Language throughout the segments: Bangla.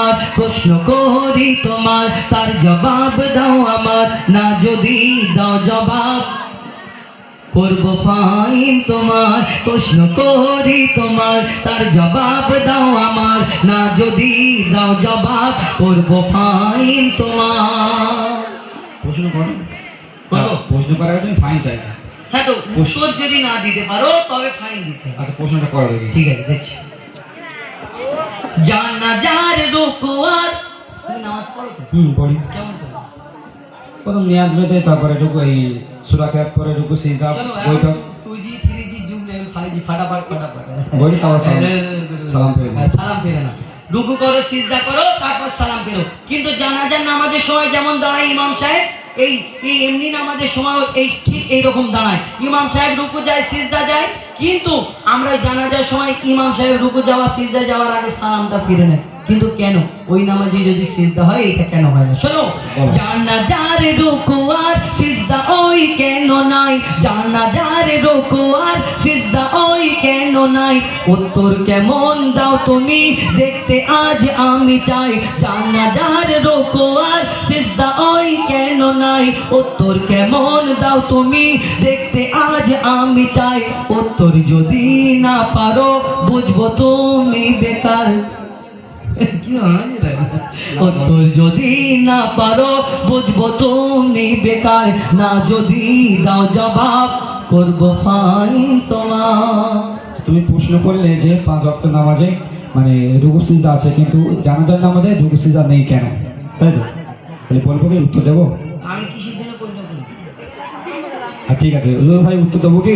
তোমার, প্রশ্ন করি তোমার, তার জবাব দাও আমার, না যদি দাও জবাব করব ফাইন তোমার। প্রশ্ন করি তোমার, তার জবাব দাও আমার, না যদি দাও জবাব করব ফাইন তোমার। প্রশ্ন করো। করো। প্রশ্ন করার আগে তুমি ফাইন চাইছো। হ্যাঁ, তো উত্তর যদি না দিতে পারো তবে ফাইন দিতে হবে। আচ্ছা, প্রশ্নটা করো দেখি। ঠিক আছে, দেখছি। জানাজার রুকুয়ার, তুমি নামাজ পড়ো তো? পড়ি। কেমন পড়ো? প্রথম নিয়াজ বেঁধে, তারপরে রুকু, এই সূরা কেরাত পরে রুকু সিজদা চলো, বৈঠক 2G 3G যুগ নেই, 5G ফাটাফাট ফাটাফাট বলি, তারপর সালাম ফেরে দাও। সালাম ফেরে না, রুকু করো, সিজদা করো, তারপর সালাম ফেরো। কিন্তু জানাজার নামাজের সময় যেমন দাঁড়ায় ইমাম সাহেব, এই এই এমনি নামাজের সময় এই ঠিক এইরকম দাঁড়ায়। ইমাম সাহেব রুকু যায়, সিজদা যায়, কিন্তু আমরা জানাজার সময় ইমাম সাহেব রুকু যাওয়া সিজদা যাওয়ার আগে সালামটা ফিরে নেয়। কিন্তু কেন? ওই নামাজে যদি সিজদা হয়, এটা কেন হয় না? শোনো, জানাজার রুকু আর সিজদা ওই কেন নাই, জানাজার রুকু আর সিজদা ওই কেন নাই, উত্তর কেমন দাও তুমি দেখতে আজ আমি চাই। জানাজার রুকু আর সিজদা ওই কেন নাই, উত্তর কেমন দাও তুমি দেখতে আজ আমি চাই। উত্তর যদি না পারো বুঝবো তুমি বেকার। উত্তর যদি না পারো বুঝবো তুমি বেকার, না যদি দাও জবাব করব ফাইন তোমার। তুমি প্রশ্ন করলে যে 5 ওয়াক্ত নামাজে মানে রুকু সিজদা আছে, কিন্তু জানাজার নামাজে রুকু সিজদা নেই কেন, তাই তো? তাহলে বলবো কি, উত্তর দেবো? আমি কিসের জন্য প্রশ্ন করি? ঠিক আছে, ভাই উত্তর দেবো কি?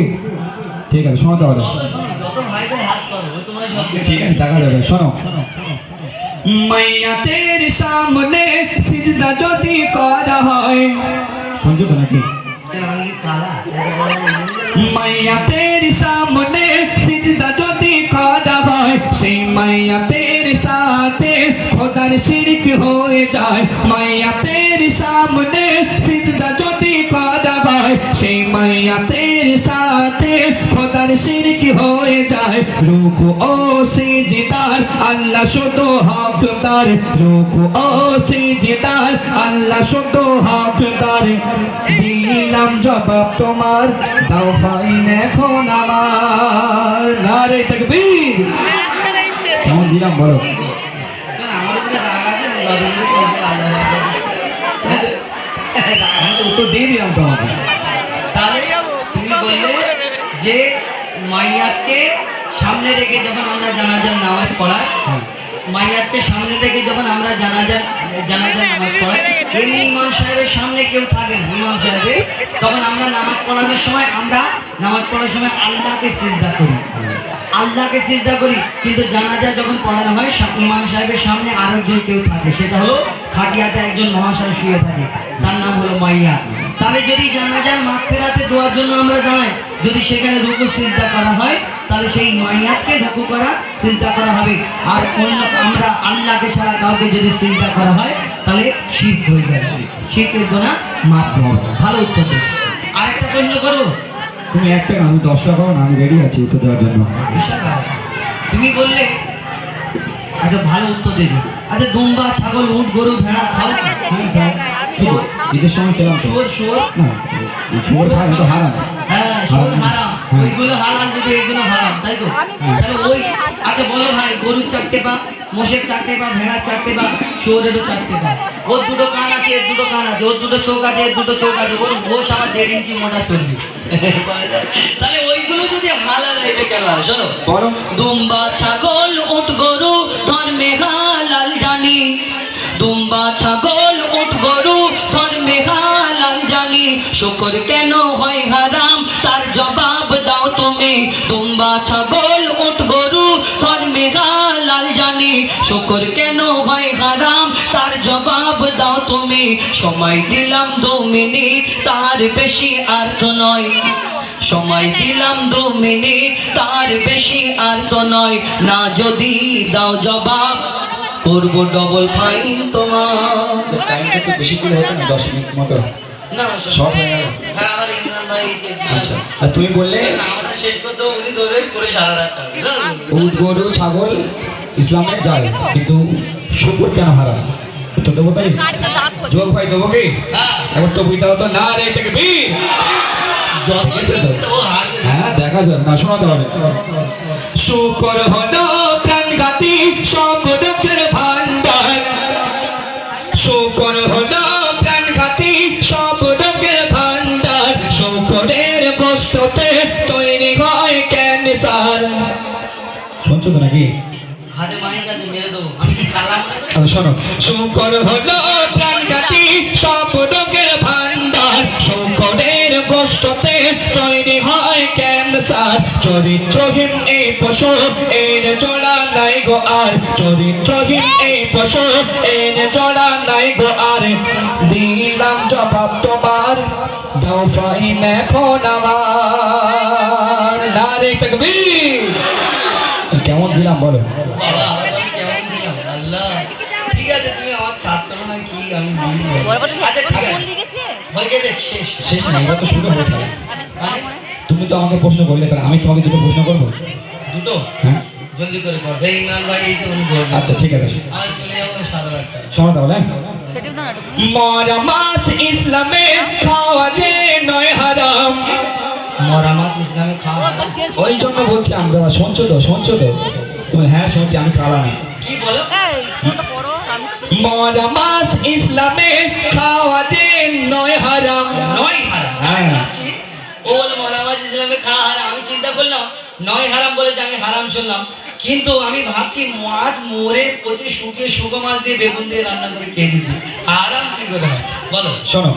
ঠিক আছে, শোনো তাহলে। যত ভাইদের হাত করো তোমার ঠিক আছে, দেখা যাবে। শোনো, মাইয়াতের সামনে সিজদা যদি করা হয়, শুনছো তো নাকি? মাইয়াতের সামনে সিজদা যদি করা হয়, সেই মাইয়াতের সাথে খোদার শিরক হয়ে যায়। মাইয়াতের সামনে সিজদা যদি করা হয়, সেই মাইয়াতের সাথে খোদার শিরক হয়ে যায়। রুকু ও সিজদার আল্লাহ শুধু হকদার, রুকু ও সিজদার আল্লাহ শুধু হকদার। দিলাম জবাব তোমার, দাও ফাইন এখন আমার। নারে তাকবীর। কেমন দিলাম বলো? আমি তো উত্তর দিয়ে দিলাম তোমাকে। তাহলে তুমি বললে যে মাইয়াতকে সামনে রেখে যখন আমরা জানাজার নামাজ পড়াই, মাইয়াতকে সামনে রেখে যখন আমরা জানাজার নামাজ পড়াই, এমনি ইমাম সাহেবের সামনে কেউ থাকেন, ইমাম সাহেবের, তখন আমরা নামাজ পড়ানোর সময় আল্লাহকে সিজদা করি, আল্লাহকে সিজদা করি। কিন্তু জানাজা যখন পড়ানো হয়, ইমাম সাহেবের সামনে আরেকজন কেউ থাকে, সেটা হলো খাটিয়াতে একজন মহাশয় শুয়ে থাকে, তার নাম হলো মাইয়া। তাহলে যদি জানাজার মাগফিরাতে দোয়ার জন্য আমরা দাঁড়াই, যদি সেখানে রুকু সিজদা করা হয়, তাহলে সেই মাইয়াতকে রুকু করা সিজদা করা হবে। আর অন্য আমরা আল্লাহকে ছাড়া কাউকে যদি সিজদা করা হয়, তাহলে শিরক হয়ে যাবে, শিরকের গুনাহ মাফ হবে। ভালো উত্তর দিয়েছো। আরেকটা প্রশ্ন করবো? তুমি একটা আমি 10টা করো না, আমি রেডি আছি উত্তর দেওয়ার জন্য। তুমি বললে, আচ্ছা ভালো উত্তর দেবে। আচ্ছা, দুম্বা, ছাগল, উট, গরু, ভেড়া খাও? শুধু ঈদের সময় খেলাম তো। শুয়োর না, শুয়োর খায় তো হারাম। হ্যাঁ, শুয়োর হারাম, ওইগুলো হালাল, যদি এইগুলো হারাম, তাই তো? তাহলে ওই, আচ্ছা বলো ভাই, গরুর 4টে পা, মোষের 4টে পা, ভেড়ার 4টে পা, শুয়োরেরও 4টে পা, ওর 2টো কান আছে, এর 2টো কান আছে, ওর 2টো চোখ আছে, এর 2টো চোখ আছে, ওর গোশ আবার 1.5 ইঞ্চি মোটা চর্বি। তাহলে ওইগুলো যদি হালাল, এটা কেন হয়? শোনো, দুম্বা, ছাগল, উট, গরু ধর্মে হালাল জানি, দুম্বা, ছাগল, উট, গরু ধর্মে হালাল জানি, শুকর কেন হয় হারাম তার জবাব দাও তুমি। দুম্বা, ছাগল, উট, গরু ধর্মে হালাল জানি, শুকর কেন হয় হারাম তার জবাব দাও তুমি। সময় দিলাম 2 মিনিট, তার বেশি আর তো নয়, সময় দিলাম 2 মিনিট, তার বেশি আর তো নয়, না যদি দাও জবাব করব ডবল ফাইন তোমার। টাইমটা একটু বেশি করে হতো না, 10 মিনিট মতো না শর্ট হয়ে গেল। আবার ইমরান ভাই এই যে আচ্ছা, আর তুমি বললে আমরা শেষ করতে উনি ধরে করে সারা রাত উট, গরু, ছাগল ইসলামে যায়, কিন্তু শুকুর কেন হারাম? তো দেবো তাই? যোগ ভাই দেবো কি? হ্যাঁ এবার তো বুঝতে হতো না রে তাকবীর। যত দেখেছো তো? ও হারবে না। হ্যাঁ দেখা যাবে না, শোনাতে হবে। শুকর হলো প্রাণঘাতী সব রোগের ভান্ডার, শুকর হলো প্রাণঘাতী সব রোগের ভান্ডার, শুকরের গোশতে তৈরি হয় ক্যান্সার। শুনছো তো নাকি? হাতে মায়ের কাছে মেরে দেবো, আমি কি খালাম না? আচ্ছা শোনো। শুকর হলো প্রাণঘাতী সব রোগের ভান্ডার, শুকরের গোশতে তৈরি হয় ক্যান্সার। চরিত্রহীন এই পশু এর জোড়া নাই গো আর, চরিত্রহীন এই পশু এর জোড়া নাই গো আর। দিলাম জবাব তোমার, দাও ফাইন এখন আমার। নারে তাকবীর। কেমন দিলাম বলো? বাবা আমি কেমন দিলাম আল্লাহ। ঠিক আছে তুমি আমার ছাত্র না কি আমি বুঝবো। আচ্ছা ঠিক আছে হয়ে গেছে শেষ। শেষ না, এবার তো শুরু হয়ে গেল। মানে তুমি তো আমাকে প্রশ্ন করলে, তাহলে আমি তোমাকে দুটো প্রশ্ন করবো। দুটো হ্যাঁ জলদি করে কর। এই ইমরান ভাই এই তো উনি ধরবে। আচ্ছা ঠিক আছে, আজ চলে যাবো 7:30। শোনো তাহলে। মরা মাছ ইসলামে খাওয়া যে নয় হারাম, মরা মাছ ইসলামে খাওয়া হারাম। ওই জন্য বলছি আমরা, শুনছো তো শুনছো তো? তুমি হ্যাঁ শুনছি, আমি কালা না। কি বলো? মরা মাছ ইসলামে খাওয়া যে নয় হারাম। নয় হারাম। হ্যাঁ। ও বলে মরা মাছ ইসলামে খাওয়া হারাম। আমি চিন্তা করলাম নয় হারাম বলে যে আমি হারাম শুনলাম, কিন্তু আমি ভাবছি মাছ মরে পচে শুকিয়ে শুকো মাছ দিয়ে বেগুন দিয়ে রান্না করে খেয়ে দিচ্ছি, হারাম কি করে হয় বলো? শোনো,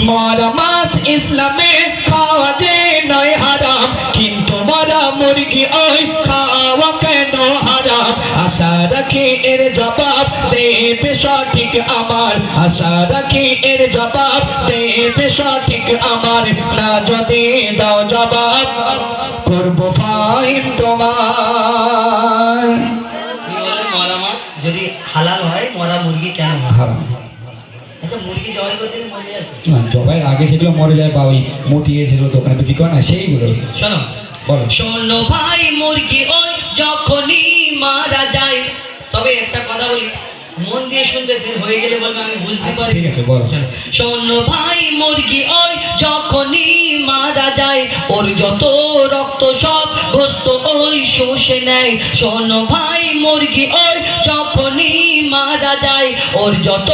মরা মাছ ইসলামে খাওয়া যে নয় হারাম, কিন্তু মরা মুরগি ওই খাওয়া কেন হারাম? আশা রাখি এর জবাব দেবে সঠিক আমার, আশা রাখি এর জবাব দেবে সঠিক আমার। না যদি দাও জবাব করবো ফাইন তোমার। কি বলে মরা মাছ যদি হালাল হয় মরা মুরগি কেন হয়? হারাম। আচ্ছা মুরগি জবাই করতে গেলে মরে যায় তো? না, জবাইয়ের আগে যেগুলো মরে যায় বা ওই মটিয়ে যেগুলো দোকানে বিক্রি করে না, সেইগুলো। শোনো বলো। শোনো ভাই মুরগি ওই যখনই মারা যায়, তবে একটা কথা বলি মন দিয়ে শুনবে, ফের হয়ে গেলে বলবে আমি বুঝতে আচ্ছা, পারি। ঠিক আছে, বলো। শোনো ভাই মুরগি ওই যখনই মারা যায়, ওর যত রক্ত সব গোস্ত ওই শুষে নেয়। শোনো ভাই মুরগি ওই যখনই মারা যায়, ওর যত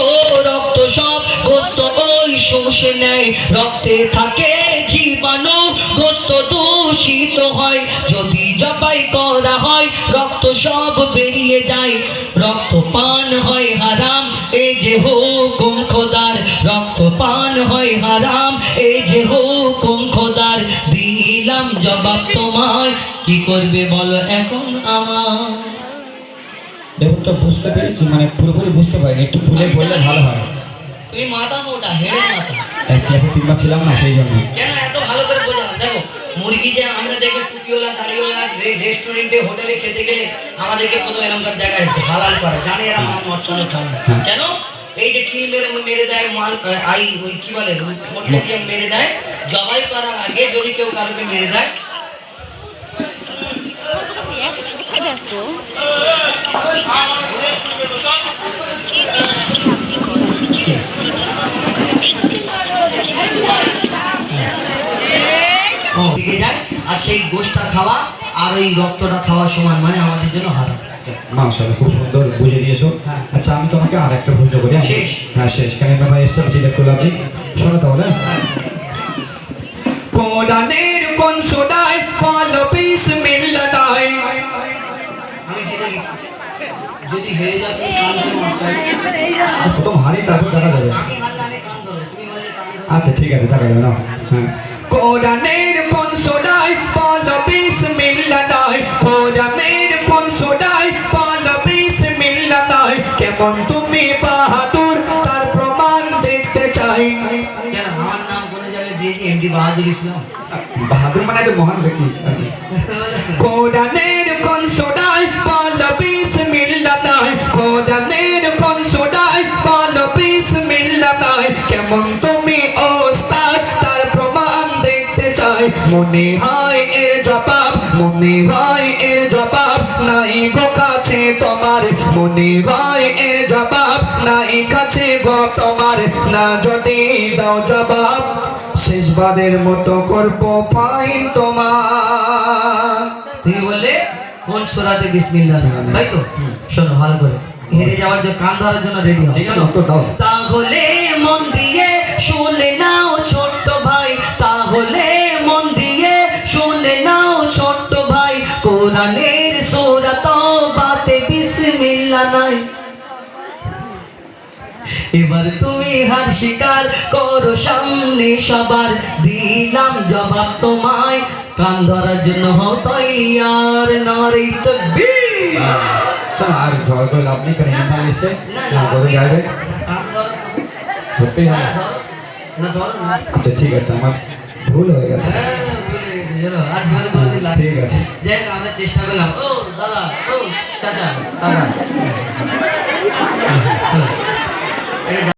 রক্ত সব গোস্ত ওই শুষে নেয়। রক্তে থাকে জীবাণু, গোস্ত দূষিত হয়, যদি জবাই করা হয় রক্ত সব বেরিয়ে যায়। রক্ত পান হয় হারাম, এই যে হুকুম খোদার, রক্ত পান হয় হারাম, এই যে হুকুম খোদার। দিলাম জবাব তোমায়, কি করবে বলো এখন আমার? ব্যাপারটা বুঝতে পেরেছি, মানে পুরোপুরি বুঝতে পারিনি, একটু খুলে বললে ভালো হয়। তুমি মাথা মোটা, হেড়ে মাথা। ক্লাসে 3 বার ছিলাম না, সেই জন্য। কেন এত ভালো করে বোঝা না? দেখো মুরগি যে আমরা দেখে টুপিওয়ালা দাড়িওয়ালা রেস্টুরেন্টে হোটেলে খেতে গেলে আমাদেরকে প্রথম এরকম দেখা যেত হালাল করা, জানে এরা মাছ মটনে খায় না। হ্যাঁ। কেন? এই যে কিল মেরে মেরে দেয় মাল, আই ওই কি বলে মটনে দিয়ে মেরে দেয়, জবাই করার আগে যদি কেউ কাউকে মেরে দেয় দিকে যায়, আর সেই গোশটা খাওয়া আর ওই রক্তটা খাওয়া সমান, মানে আমাদের জন্য হারাম। মাশাআল্লাহ, খুব সুন্দর বুঝে দিয়েছো। হ্যাঁ। আচ্ছা আমি তোমাকে আর একটা প্রশ্ন করি। শেষ। হ্যাঁ শেষ, কেন ব্যাপার এসব সিলেক্ট করলাম। শোনো তাহলে। কোরআনের কোন সূরায় বলো বিসমিল্লাহ? আমি যেটা যদি হেরে যাও তুমি কান ধরে মার চাই। আচ্ছা প্রথম হারি, তারপর দেখা যাবে। আমি হারলে আমি কান ধরো, তুমি হারলে কান ধরো। আচ্ছা ঠিক আছে, দেখা যাবে না। হ্যাঁ। কোরআনের কোন সূরায় বলো বিসমিল্লাহ? কোরআনের কোন সূরায় বলো বিসমিল্লাহ? কেমন তুমি বাহাদুর তার প্রমাণ দেখতে চাই। কেন আমার নাম কোন জায়গায় দিয়েছি এমডি বাহাদুর ইসলাম? বাহাদুর মানে একটা মহান ব্যক্তি আর কি। কোরআনের কোন সূরায় বলো বিসমিল্লাহ? কোরআনের কোন সূরায় বলো বিসমিল্লাহ? কেমন তুমি ওস্তাদ তার প্রমাণ দেখতে চাই। মনে হয় এর জবাব, মনে হয় এর জবাব নাই গো কাছে তোমার, মনে হয় এর জবাব কাছে গো তোমার, না যদি দাও জবাব শেষবারের মতো করবো ফাইন তোমার। তুমি বললে কোন সূরাতে বিসমিল্লাহ, বিসমিল্লাহ। তাই তো? শোনো ভালো করে, হেরে যাওয়ার জন্য, কান ধরার জন্য রেডি হও। ঠিক আছে, চলো। উত্তর দাও। তাহলে মন দিয়ে শুনে নাও ছোট্ট ভাই, তাহলে মন দিয়ে শুনে নাও ছোট্ট ভাই, কোরআনের সূরা তাওবাতে বিসমিল্লাহ নাই। এবার তুমি হার স্বীকার করো সামনে সবার, দিলাম জবাব তোমায়, কান ধরার জন্য হও তৈয়ার, নারে তাকবীর। চলো আর ঝড় করে লাভ নেই, কারণ এখানে এসে না, না করে যাবে, কান ধরো। ধরতেই হবে। হ্যাঁ, ধরো। না ধরো না। আচ্ছা ঠিক আছে, আমার ভুল হয়ে গেছে। হ্যাঁ, ভুলে গেছি, চলো, আর জীবনে কোনোদিন লাগবে না। ঠিক আছে। যাই হোক, আমরা চেষ্টা করলাম। ও দাদা, ও চাচা, কাকা। চলো।